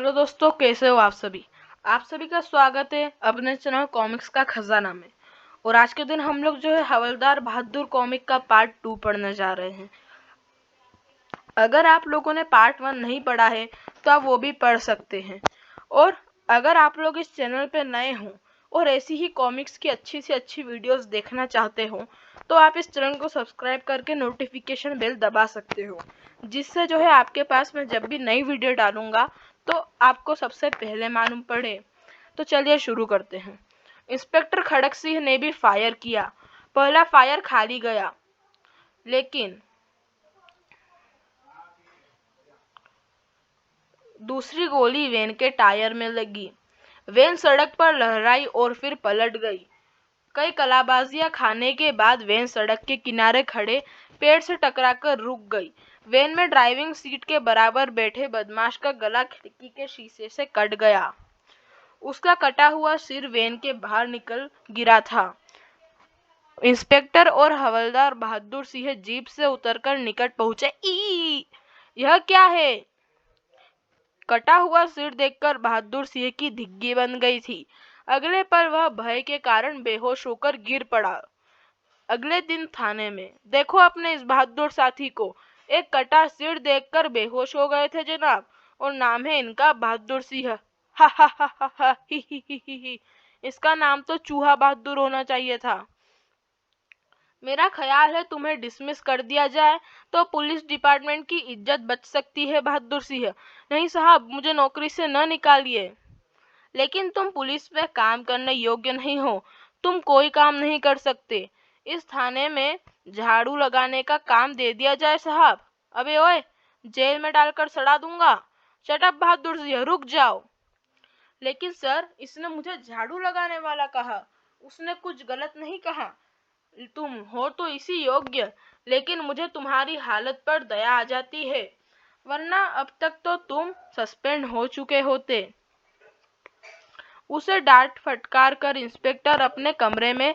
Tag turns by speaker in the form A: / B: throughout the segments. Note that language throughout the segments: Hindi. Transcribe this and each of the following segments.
A: हेलो दोस्तों, कैसे हो आप सभी। आप सभी का स्वागत है अपने चैनल कॉमिक्स का खजाना में। और आज के दिन हम लोग जो है हवलदार बहादुर कॉमिक का पार्ट 2 पढ़ने जा रहे हैं। अगर आप लोगों ने पार्ट 1 नहीं पढ़ा है तो आप वो भी पढ़ सकते हैं। और अगर आप लोग इस चैनल पे नए हों और ऐसी ही कॉमिक्स की अच्छी से अच्छी वीडियोस देखना चाहते हो तो आप इस चैनल को सब्सक्राइब करके नोटिफिकेशन बेल दबा सकते हो, जिससे जो है आपके पास मैं जब भी नई वीडियो डालूंगा तो आपको सबसे पहले मालूम पड़े। तो चलिए शुरू करते हैं। इंस्पेक्टर खड़क सिंह ने भी फायर किया। पहला फायर खाली गया, लेकिन दूसरी गोली वैन के टायर में लगी। वैन सड़क पर लहराई और फिर पलट गई। कई कलाबाजियां खाने के बाद वैन सड़क के किनारे खड़े पेड़ से टकराकर रुक गई। वैन में ड्राइविंग सीट के बराबर बैठे बदमाश का गला खिड़की के शीशे से कट गया। उसका कटा हुआ सिर वैन के बाहर निकल गिरा था। इंस्पेक्टर और हवलदार बहादुर सिंह जीप से उतरकर निकट पहुंचे। ई यह क्या है? कटा हुआ सिर देखकर बहादुर सिंह की धिग्गी बन गई थी। अगले पल वह भय के कारण बेहोश होकर गिर पड़ा। अगले दिन थाने में, देखो अपने इस बहादुर साथी को, एक कटा सिर देखकर बेहोश हो गए थे जनाब, और नाम है इनका बहादुर सिंह। हा हा हा हा हा ही ही। इसका नाम तो चूहा बहादुर होना चाहिए था। मेरा ख्याल है तुम्हें डिसमिस कर दिया जाए तो पुलिस डिपार्टमेंट की इज्जत बच सकती है बहादुर सिंह। नहीं साहब, मुझे नौकरी से न निकालिए। लेकिन तुम पुलिस में काम करने योग्य नहीं हो। तुम कोई काम नहीं कर सकते। इस थाने में झाड़ू लगाने का काम दे दिया जाए साहब। अबे ओए, जेल में डालकर सड़ा दूंगा। शट अप बहादुर सिंह, रुक जाओ। लेकिन सर, इसने मुझे झाड़ू लगाने वाला कहा। उसने कुछ गलत नहीं कहा। तुम हो तो इसी योग्य, लेकिन मुझे तुम्हारी हालत पर दया आ जाती है, वरना अब तक तो तुम सस्पेंड हो चुके होते। उसे डांट फटकार कर इंस्पेक्टर अपने कमरे में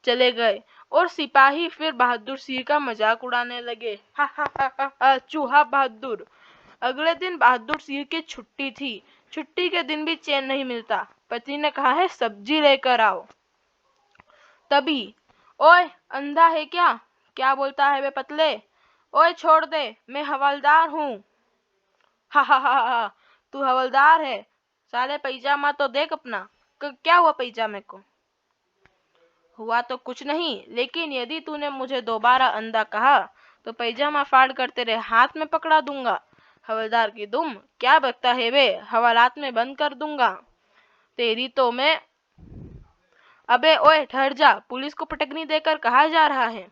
A: चले गए और सिपाही फिर बहादुर सिंह का मजाक उड़ाने लगे। हा हा हा हा हा, चूहा बहादुर। अगले दिन बहादुर सिंह की छुट्टी थी। छुट्टी के दिन भी चैन नहीं मिलता। पति ने कहा है सब्जी लेकर आओ। तभी, ओए अंधा है क्या? क्या बोलता है बे पतले? ओए छोड़ दे, मैं हवलदार हूँ। हा हा हा हा, तू हवलदार है? साले पैजामा तो देख अपना। क्या हुआ पैजामे को? हुआ तो कुछ नहीं, लेकिन यदि तूने मुझे दोबारा अंधा कहा तो पैजामा फाड़ कर तेरे हाथ में पकड़ा दूंगा। हवलदार की दुम, क्या बकता है बे? हवालात में बंद कर दूंगा तेरी तो मैं। अबे ओए ठहर जा, पुलिस को पटकनी देकर कहा जा रहा है।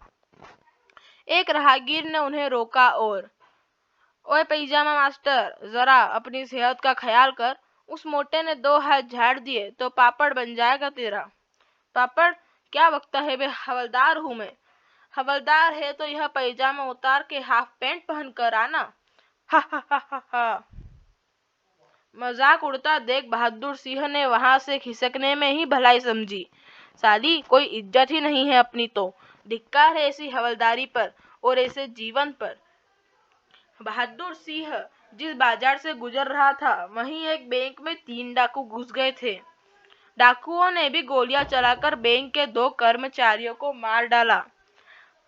A: एक राहगीर ने उन्हें रोका और, ओए पैजामा मास्टर, जरा अपनी सेहत का ख्याल कर। उस मोटे ने 2 हाथ झाड़ दिए तो पापड़ बन जाएगा तेरा। पापड़? क्या बकता है बे? हवलदार हूँ मैं। हवलदार है तो यह पैजामा उतार के हाफ पैंट पहन कर आना। हा हा हा हा हा। मजाक उड़ता देख बहादुर सिंह ने वहां से खिसकने में ही भलाई समझी। साली, कोई इज्जत ही नहीं है अपनी तो। धिक्कार है ऐसी हवलदारी पर और ऐसे जीवन पर। बहादुर सिंह जिस बाजार से गुजर रहा था, वहीं एक बैंक में 3 डाकू घुस गए थे। डाकुओं ने भी गोलियां चलाकर बैंक के 2 कर्मचारियों को मार डाला।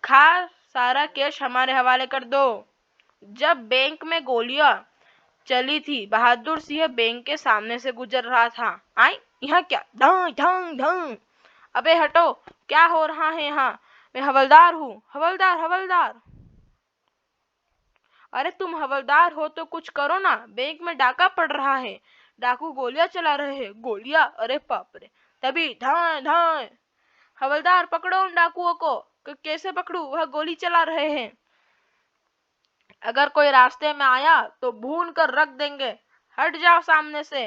A: खा, सारा कैश हमारे हवाले कर दो। जब बैंक में गोलियां चली थी, बहादुर सिंह बैंक के सामने से गुजर रहा था। आई यहाँ क्या? ढंग ढंग ढंग। अबे हटो, क्या हो रहा है यहाँ? मैं हवलदार हूँ। हवलदार हवलदार। अरे तुम हवलदार हो तो कुछ करो ना, बैंक में डाका पड़ रहा है। डाकू गोलियां चला रहे हैं। गोलियां? अरे बाप रे। तभी धाए धाए। हवलदार पकड़ो उन डाकुओं को। कैसे पकड़ू? वह गोली चला रहे हैं। अगर कोई रास्ते में आया तो भून कर रख देंगे। हट जाओ सामने से।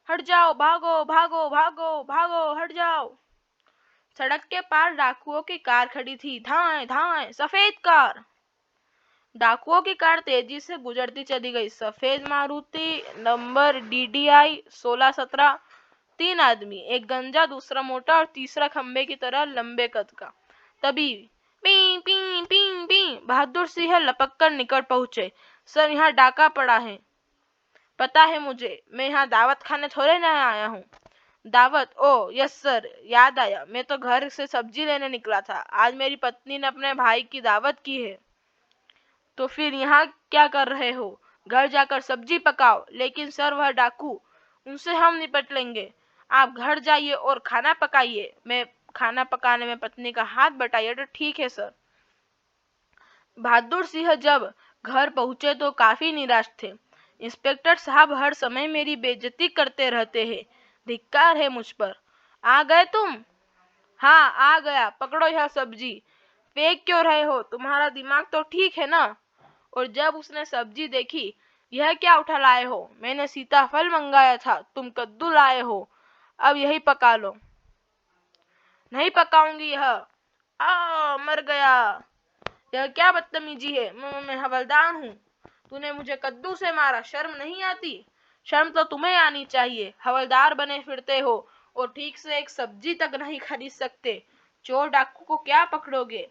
A: हट जाओ, भागो भागो भागो भागो, हट जाओ। सड़क के पार डाकुओं की कार खड़ी थी। धाए धाए, सफेद कार। डाकुओं की कार तेजी से गुजरती चली गई। सफेद मारुति, नंबर DDI 1617। 3 आदमी, एक गंजा, दूसरा मोटा और तीसरा खंबे की तरह लंबे कद का। तभी P P P P, Bahadur Singh लपक कर निकट पहुंचे। सर, यहाँ डाका पड़ा है। पता है मुझे, मैं यहाँ दावत खाने थोड़े ना आया हूँ। दावत? ओ यस सर, याद आया, मैं तो घर से सब्जी लेने निकला था। आज मेरी पत्नी ने अपने भाई की दावत की है। तो फिर यहाँ क्या कर रहे हो? घर जाकर सब्जी पकाओ। लेकिन सर वह डाकू, उनसे हम निपट लेंगे। आप घर जाइए और खाना पकाइए। मैं खाना पकाने में पत्नी का हाथ बटाइए। तो ठीक है सर। बहादुर सिंह जब घर पहुंचे तो काफी निराश थे। इंस्पेक्टर साहब हर समय मेरी बेइज्जती करते रहते हैं। धिक्कार है मुझ पर। आ गए तुम? हाँ आ गया। पकड़ो यह सब्जी। फेंक क्यों रहे हो? तुम्हारा दिमाग तो ठीक है ना? और जब उसने सब्जी देखी, यह क्या उठा लाए हो? मैंने सीताफल मंगाया था, तुम कद्दू लाए हो। अब यही पका लो। नहीं पकाऊंगी यह। मर गया। यह क्या बदतमीजी है? मैं हवलदार हूँ। तूने मुझे कद्दू से मारा, शर्म नहीं आती? शर्म तो तुम्हें आनी चाहिए। हवलदार बने फिरते हो और ठीक से एक सब्जी तक नहीं खरीद सकते। चोर डाकू को क्या पकड़ोगे?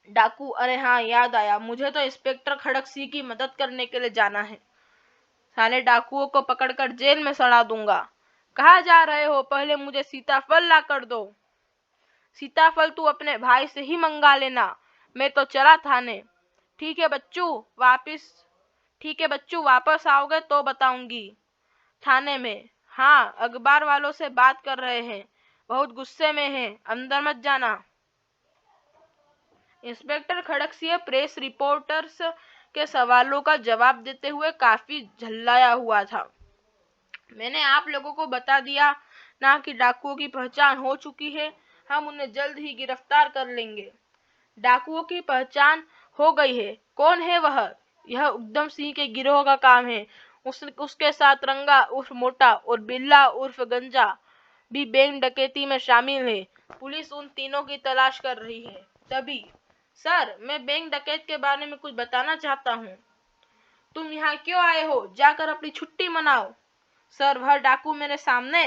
A: डाकू? अरे हाँ याद आया, मुझे तो इंस्पेक्टर खड़क सिंह की मदद करने के लिए जाना है। साले डाकुओं को पकड़कर जेल में सड़ा दूंगा। कहाँ जा रहे हो? पहले मुझे सीताफल ला कर दो। सीताफल तू अपने भाई से ही मंगा लेना, मैं तो चला थाने। ठीक है बच्चू, वापस आओगे तो बताऊंगी। थाने में? हाँ, अखबार वालों से बात कर रहे हैं, बहुत गुस्से में हैं, अंदर मत जाना। इंस्पेक्टर खड़गसिंह प्रेस रिपोर्टर्स के सवालों का जवाब देते हुए काफी झल्लाया हुआ था। मैंने आप लोगों को बता दिया ना कि डाकुओं की पहचान हो चुकी है। हम उन्हें जल्द ही गिरफ्तार कर लेंगे। डाकुओं की पहचान हो गई है? कौन है वह? यह उद्यम सिंह के गिरोह का काम है। उसके साथ रंगा उर्फ मोटा और बिल्ला उर्फ गंजा भी बैंक डकैती में शामिल है। पुलिस उन तीनों की तलाश कर रही है। तभी सर, मैं बैंक डकैत के बारे में कुछ बताना चाहता हूँ। तुम यहाँ क्यों आए हो? जाकर अपनी छुट्टी मनाओ। सर, वह डाकू मेरे सामने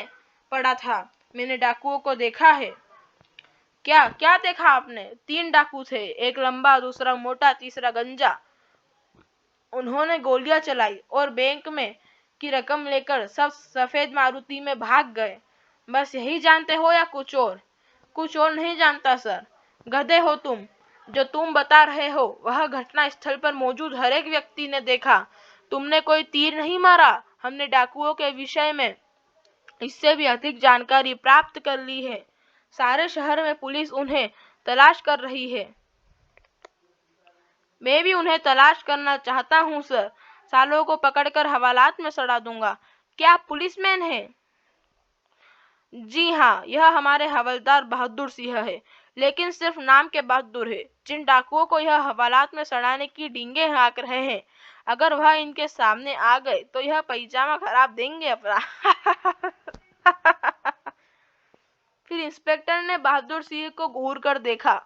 A: पड़ा था, मैंने डाकुओं को देखा है। क्या क्या देखा आपने? 3 डाकू थे, एक लंबा, दूसरा मोटा, तीसरा गंजा। उन्होंने गोलियां चलाई और बैंक में की रकम लेकर सब सफेद मारुति में भाग गए। बस यही जानते हो या कुछ और? कुछ और नहीं जानता सर। गधे हो तुम। जो तुम बता रहे हो वह घटना स्थल पर मौजूद हर एक व्यक्ति ने देखा। तुमने कोई तीर नहीं मारा। हमने डाकुओं के विषय में इससे भी अधिक जानकारी प्राप्त कर ली है। सारे शहर में पुलिस उन्हें तलाश कर रही है। मैं भी उन्हें तलाश करना चाहता हूँ सर। सालों को पकड़कर हवालात में सड़ा दूंगा। क्या आप पुलिसमैन हैं? जी हाँ, यह हमारे हवलदार बहादुर सिंह है, लेकिन सिर्फ नाम के बहादुर है। जिन डाकुओं को यह हवालात में सड़ाने की डींगे हाँक रहे हैं, अगर वह इनके सामने आ गए तो यह पैजामा खराब देंगे अपना। फिर इंस्पेक्टर ने बहादुर सिंह को घूर कर देखा।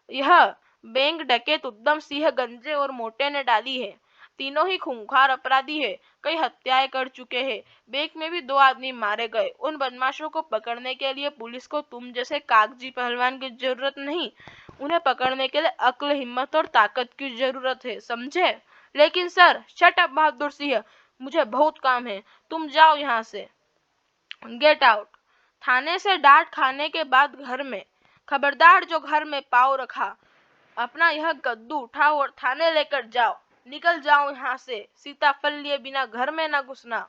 A: यह बैंक डकैत उद्यम सिंह गंजे और मोटे ने डाली है। तीनों ही खूंखार अपराधी है, कई हत्याएं कर चुके हैं। बैंक में भी 2 आदमी मारे गए। उन बदमाशों को पकड़ने के लिए पुलिस को तुम जैसे कागजी पहलवान की जरूरत नहीं, उन्हें पकड़ने के लिए अक्ल, हिम्मत और ताकत की जरूरत है, समझे? लेकिन sir, shut up Bahadur Singh, मुझे बहुत काम है, तुम जाओ यहाँ से। Get out. थाने से डांट खाने के बाद घर में, खबरदार जो घर में पाँव रखा, अपना यह कद्दू उठाओ और थाने लेकर जाओ। निकल जाओ यहाँ से। सीताफल लिए बिना घर में न घुसना।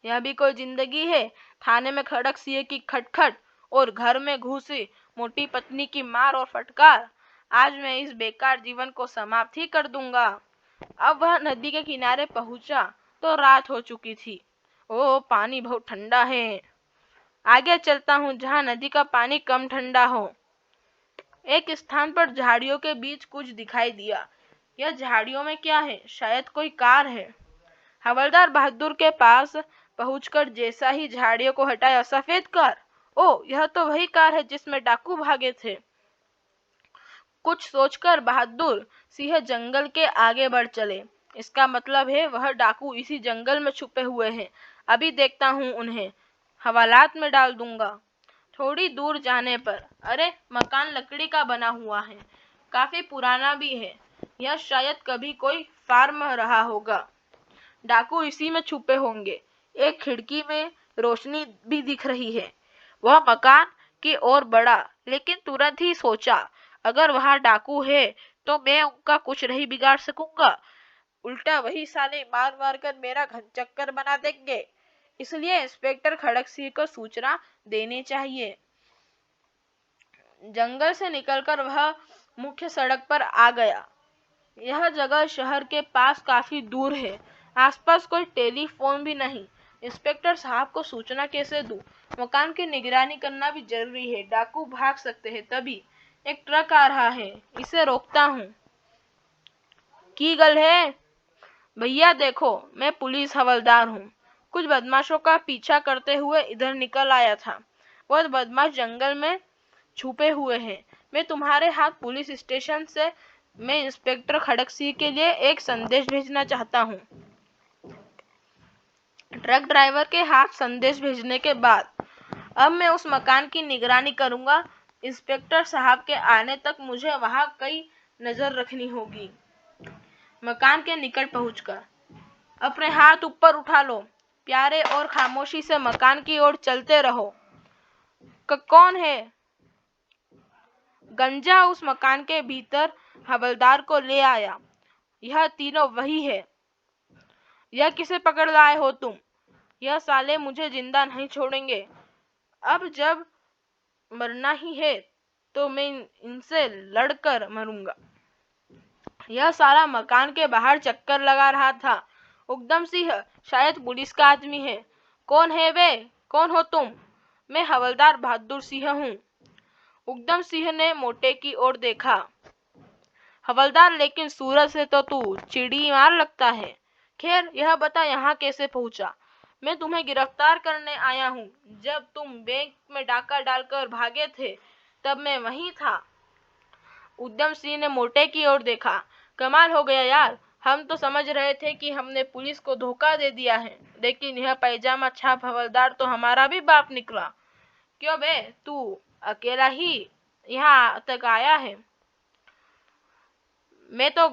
A: यह भी कोई जिंदगी है? थाने में खड़क सिंह की खटखट और घर में घुसी मोटी पत्नी की मार और फटकार। आज मैं इस बेकार जीवन को समाप्त ही कर दूंगा। अब वह नदी के किनारे पहुंचा तो रात हो चुकी थी। ओह, पानी बहुत ठंडा है। आगे चलता हूँ जहाँ नदी का पानी कम ठंडा हो। एक स्थान पर झाड़ियों के बीच कुछ दिखाई दिया। यह झाड़ियों में क्या है? शायद कोई कार है। हवलदार बहादुर के पास पहुंचकर जैसा ही झाड़ियों को हटाया, सफेद कार। ओह, यह तो वही कार है जिसमें डाकू भागे थे। कुछ सोचकर बहादुर सिंह जंगल के आगे बढ़ चले। इसका मतलब है वह डाकू इसी जंगल में छुपे हुए हैं। अभी देखता हूँ उन्हें, हवालात में डाल दूंगा। थोड़ी दूर जाने पर, अरे, मकान लकड़ी का बना हुआ है, काफी पुराना भी है। यह शायद कभी कोई फार्म रहा होगा। डाकू इसी में छुपे होंगे। एक खिड़की में रोशनी भी दिख रही है। वह मकान की ओर बढ़ा, लेकिन तुरंत ही सोचा, अगर वहां डाकू है तो मैं उनका कुछ नहीं बिगाड़ सकूंगा, उल्टा वही साले मार मार कर मेरा घनचक्कर बना देंगे। इसलिए इंस्पेक्टर खड़गसिंह को सूचना देनी चाहिए। जंगल से निकलकर वह मुख्य सड़क पर आ गया। यह जगह शहर के पास काफी दूर है। आसपास कोई टेलीफोन भी नहीं। इंस्पेक्टर साहब को सूचना कैसे दूं? मकान की निगरानी करना भी जरूरी है। डाकू भाग सकते हैं। तभी एक ट्रक आ रहा है, इसे रोकता हूँ। की गल है? भैया देखो, मैं पुलिस हवलदार हूँ। कुछ बदमाशों का पीछा करते हुए इधर निकल आया था। वह बदमाश जंगल में छुपे हुए हैं। मैं तुम्हारे हाथ पुलिस स्टेशन से मैं इंस्पेक्टर खड़गसिंह के लिए एक संदेश भेजना चाहता हूँ। ट्रक ड्राइवर के हाथ संदेश भेजने के बाद अब मैं उस मकान की निगरानी करूंगा। इंस्पेक्टर साहब के आने तक मुझे वहां कई नजर रखनी होगी। मकान के निकट पहुंचकर अपने हाथ ऊपर उठा लो प्यारे, और खामोशी से मकान की ओर चलते रहो। कौन है? गंजा उस मकान के भीतर हवलदार को ले आया। यह तीनों वही है। यह किसे पकड़ लाए हो तुम? यह साले मुझे जिंदा नहीं छोड़ेंगे। अब जब मरना ही है तो मैं इनसे लड़कर मरूंगा। यह साला मकान के बाहर चक्कर लगा रहा था। उद्यम सिंह शायद पुलिस का आदमी है। कौन है वे? कौन हो तुम? मैं हवलदार बहादुर सिंह हूँ। उद्यम सिंह ने मोटे की ओर देखा। हवलदार, लेकिन सूरज से तो तू चिड़ी मार लगता है। खैर, यह बता यहाँ कैसे पहुंचा? मैं तुम्हें गिरफ्तार करने आया हूँ। जब तुम बैंक में डाका डालकर भागे थे तब मैं वहीं था। उद्यम सिंह ने मोटे की ओर देखा। कमाल हो गया यार, हम तो समझ रहे थे कि हमने पुलिस को धोखा दे दिया है, लेकिन यह पैजामा छाप हवलदार तो हमारा भी बाप निकला। क्यों बे, तू अकेला ही यहाँ तक आया है? मैं तो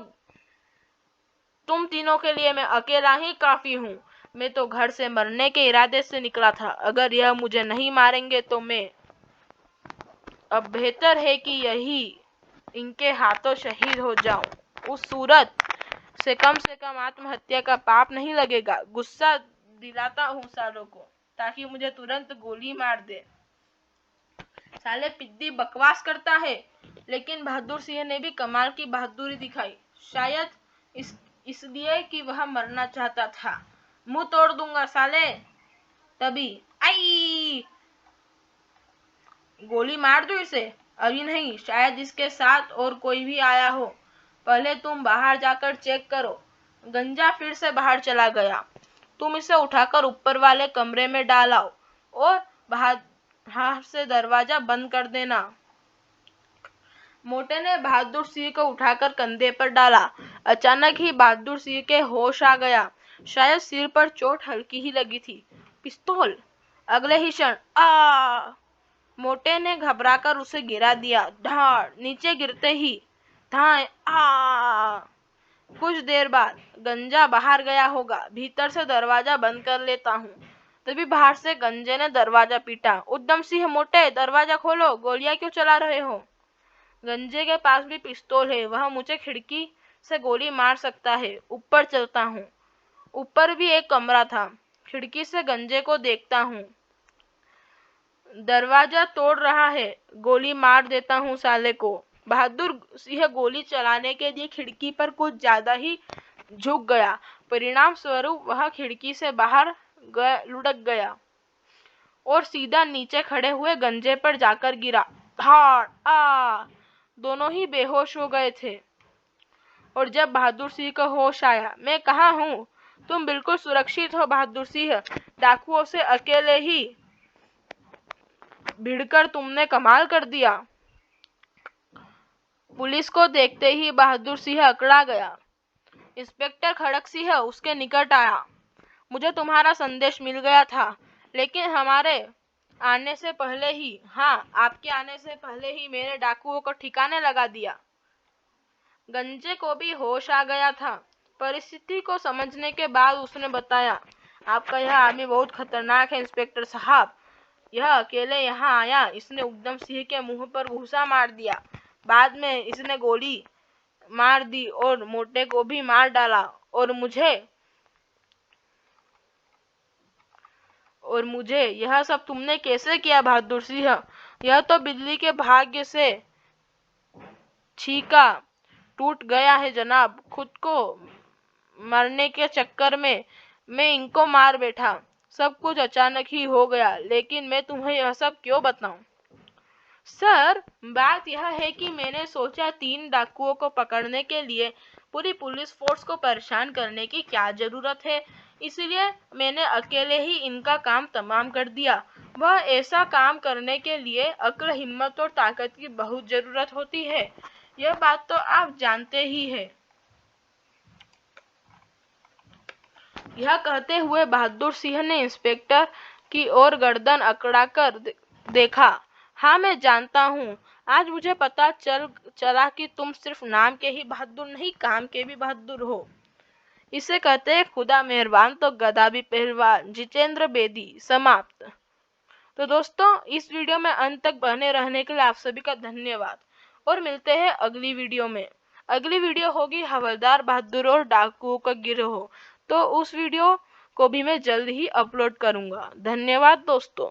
A: तुम तीनों के लिए मैं अकेला ही काफी हूँ। मैं तो घर से मरने के इरादे से निकला था। अगर यह मुझे नहीं मारेंगे तो मैं अब बेहतर है कि यही इनके हाथों शहीद हो जाऊं। उस सूरत से कम आत्महत्या का पाप नहीं लगेगा। गुस्सा दिलाता हूँ सालों को ताकि मुझे तुरंत गोली मार दे। साले पिद्दी बकवास करता है, लेकिन बहादुर सिंह ने भी कमाल की बहादुरी दिखाई। शायद इसलिए कि वह मरना चाहता था। मुंह तोड़ दूंगा साले। तभी आई, गोली मार दूं इसे? अभी नहीं, शायद इसके साथ और कोई भी आया हो। पहले तुम बाहर जाकर चेक करो। गंजा फिर से बाहर चला गया। तुम इसे उठाकर ऊपर वाले कमरे में डालाओ और बाहर से दरवाजा बंद कर देना। मोटे ने बहादुर सिंह को उठाकर कंधे पर डाला। अचानक ही बहादुर सिंह के होश आ गया। शायद सिर पर चोट हल्की ही लगी थी। पिस्तौल! अगले ही क्षण आ! मोटे ने घबराकर उसे गिरा दिया। धाड़! नीचे गिरते ही धाए आ! कुछ देर बाद गंजा बाहर गया होगा। भीतर से दरवाजा बंद कर लेता हूँ। तभी बाहर से गंजे ने दरवाजा पीटा। उद्यम सिंह, मोटे, दरवाजा खोलो, गोलियां क्यों चला रहे हो? गंजे के पास भी पिस्तौल है, वह मुझे खिड़की से गोली मार सकता है। ऊपर चलता हूँ। ऊपर भी एक कमरा था। खिड़की से गंजे को देखता हूँ। दरवाजा तोड़ रहा है। गोली मार देता हूँ साले को। बहादुर सिंह गोली चलाने के लिए खिड़की पर कुछ ज्यादा ही झुक गया। परिणाम स्वरूप वह खिड़की से बाहर लुढ़क गया और सीधा नीचे खड़े हुए गंजे पर जाकर गिरा। धाड़! आ! दोनों ही बेहोश हो गए थे। और जब बहादुर सिंह को होश आया, मैं कहाँ हूँ? तुम बिल्कुल सुरक्षित हो बहादुर सिंह। डाकुओं से अकेले ही भिड़कर तुमने कमाल कर दिया। पुलिस को देखते ही बहादुर सिंह अकड़ा गया। इंस्पेक्टर खड़गसिंह उसके निकट आया। मुझे तुम्हारा संदेश मिल गया था, लेकिन हमारे आने से पहले ही, हाँ, आपके आने से पहले ही मैंने डाकुओं को ठिकाने लगा दिया। गंजे को भी होश आ गया था, परिस्थिति को समझने के बाद उसने बताया, आपका यह आदमी बहुत खतरनाक है इंस्पेक्टर साहब। यह अकेले यहाँ आया, इसने उद्यम सिंह के मुंह पर घूंसा मार दिया, बाद में इसने गोली मार दी और मोटे को भी मार डाला और मुझे यह सब तुमने कैसे किया बहादुर सिंह? यह तो बिल्ली के भाग्य से छीका टूट गया है जनाब। खुद को मरने के चक्कर में मैं इनको मार बैठा। सब कुछ अचानक ही हो गया, लेकिन मैं तुम्हें यह सब क्यों बताऊं? सर, बात यह है कि मैंने सोचा 3 डाकुओं को पकड़ने के लिए पूरी पुलिस फोर्स को परेशान करने की क्या जरूरत है, इसलिए मैंने अकेले ही इनका काम तमाम कर दिया। वह ऐसा काम करने के लिए अक्ल, हिम्मत और ताकत की बहुत जरूरत होती है। यह बात तो आप जानते ही हैं। यह कहते हुए बहादुर सिंह ने इंस्पेक्टर की ओर गर्दन अकड़ाकर देखा। हाँ, मैं जानता हूँ। आज मुझे पता चला कि तुम सिर्फ नाम के ही बहादुर नहीं, काम के भी बहादुर हो। इसे कहते हैं खुदा मेहरबान तो गधा भी पहलवान। जितेंद्र बेदी। समाप्त। तो दोस्तों, इस वीडियो में अंत तक बने रहने के लिए आप सभी का धन्यवाद और मिलते हैं अगली वीडियो में। अगली वीडियो होगी हवलदार बहादुर और डाकुओं का गिरोह। तो उस वीडियो को भी मैं जल्द ही अपलोड करूंगा। धन्यवाद दोस्तों।